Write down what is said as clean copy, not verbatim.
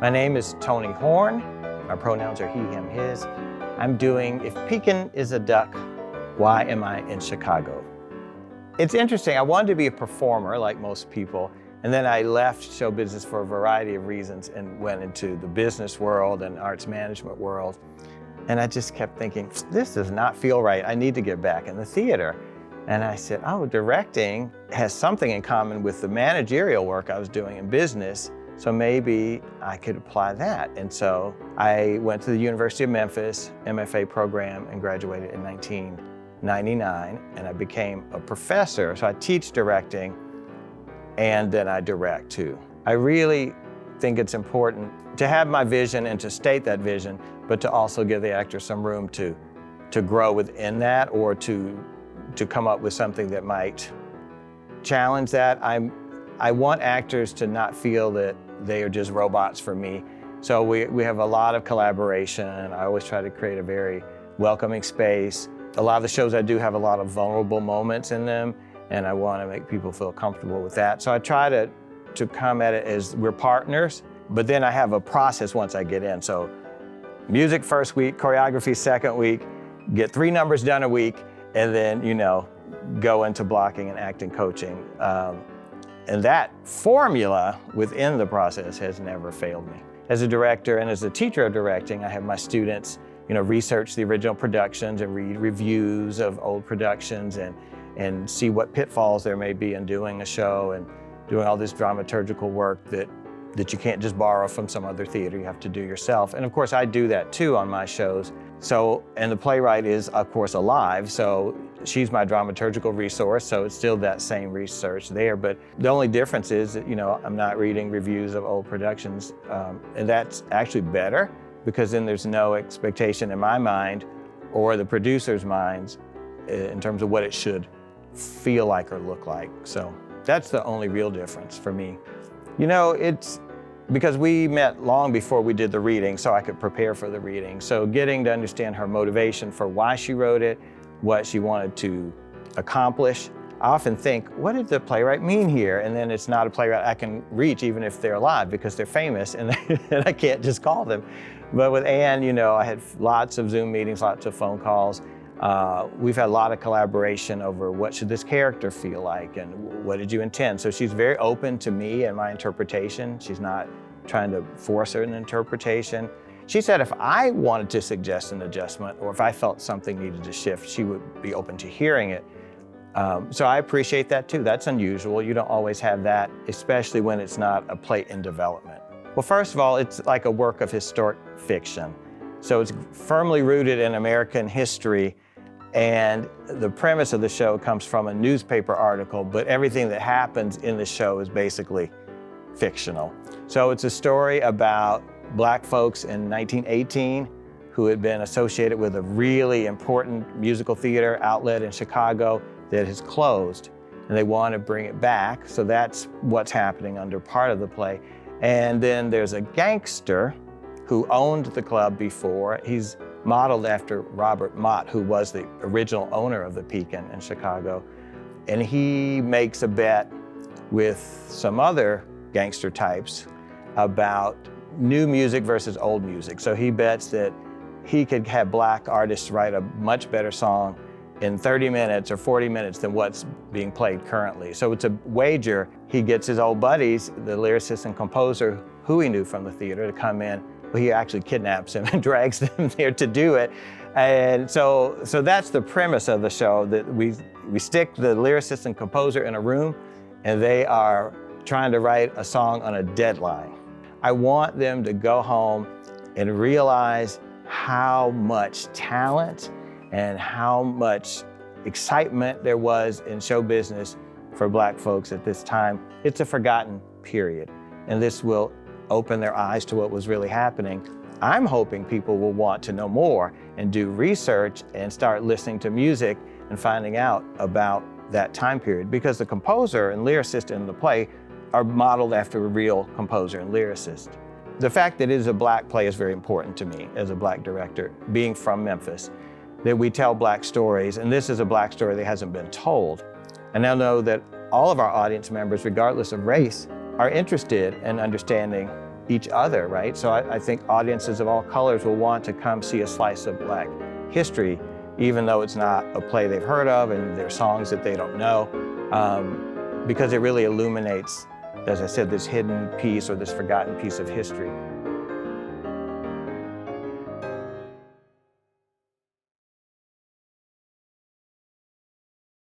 My name is Tony Horne. My pronouns are he, him, his. I'm doing If Pekin is a Duck, Why Am I in Chicago? It's interesting. I wanted to be a performer like most people, and then I left show business for a variety of reasons and went into the business world and arts management world. And I just kept thinking, this does not feel right. I need to get back in the theater. And I said, oh, directing has something in common with the managerial work I was doing in business, so maybe I could apply that. And so I went to the University of Memphis MFA program and graduated in 1999, and I became a professor. So I teach directing, and then I direct too. I really think it's important to have my vision and to state that vision, but to also give the actor some room to grow within that, or to come up with something that might challenge that. I want actors to not feel that they are just robots for me. So we have a lot of collaboration. I always try to create a very welcoming space. A lot of the shows I do have a lot of vulnerable moments in them, and I want to make people feel comfortable with that. So I try to come at it as we're partners, but then I have a process once I get in. So music first week, choreography second week, get 3 numbers done a week, and then, go into blocking and acting coaching. And that formula within the process has never failed me. As a director and as a teacher of directing, I have my students, research the original productions and read reviews of old productions and see what pitfalls there may be in doing a show and doing all this dramaturgical work that you can't just borrow from some other theater, you have to do yourself. And of course, I do that too on my shows. And the playwright is, of course, alive, so she's my dramaturgical resource, so it's still that same research there. But the only difference is that, I'm not reading reviews of old productions, and that's actually better, because then there's no expectation in my mind or the producer's minds in terms of what it should feel like or look like. So that's the only real difference for me. It's because we met long before we did the reading, so I could prepare for the reading. So getting to understand her motivation for why she wrote it, what she wanted to accomplish. I often think, what did the playwright mean here? And then it's not a playwright I can reach even if they're alive, because they're famous and I can't just call them. But with Anne, I had lots of Zoom meetings, lots of phone calls. We've had a lot of collaboration over what should this character feel like and what did you intend. So she's very open to me and my interpretation. She's not trying to force an interpretation. She said if I wanted to suggest an adjustment or if I felt something needed to shift, she would be open to hearing it. So I appreciate that too. That's unusual. You don't always have that, especially when it's not a play in development. Well, first of all, it's like a work of historic fiction. So it's firmly rooted in American history. And the premise of the show comes from a newspaper article, but everything that happens in the show is basically fictional. So it's a story about Black folks in 1918 who had been associated with a really important musical theater outlet in Chicago that has closed, and they want to bring it back. So that's what's happening under part of the play. And then there's a gangster who owned the club before. He's modeled after Robert Mott, who was the original owner of the Pekin in Chicago. And he makes a bet with some other gangster types about new music versus old music. So he bets that he could have Black artists write a much better song in 30 minutes or 40 minutes than what's being played currently. So it's a wager. He gets his old buddies, the lyricist and composer who he knew from the theater, to come in. Well, he actually kidnaps him and drags them there to do it. And so that's the premise of the show, that we stick the lyricist and composer in a room, and they are trying to write a song on a deadline. I want them to go home and realize how much talent and how much excitement there was in show business for Black folks at this time. It's a forgotten period, and this will open their eyes to what was really happening. I'm hoping people will want to know more and do research and start listening to music and finding out about that time period, because the composer and lyricist in the play are modeled after a real composer and lyricist. The fact that it is a Black play is very important to me as a Black director, being from Memphis, that we tell Black stories, and this is a Black story that hasn't been told. And I know that all of our audience members, regardless of race, are interested in understanding each other, right? So I think audiences of all colors will want to come see a slice of Black history, even though it's not a play they've heard of and there are songs that they don't know, because it really illuminates, as I said, this hidden piece or this forgotten piece of history.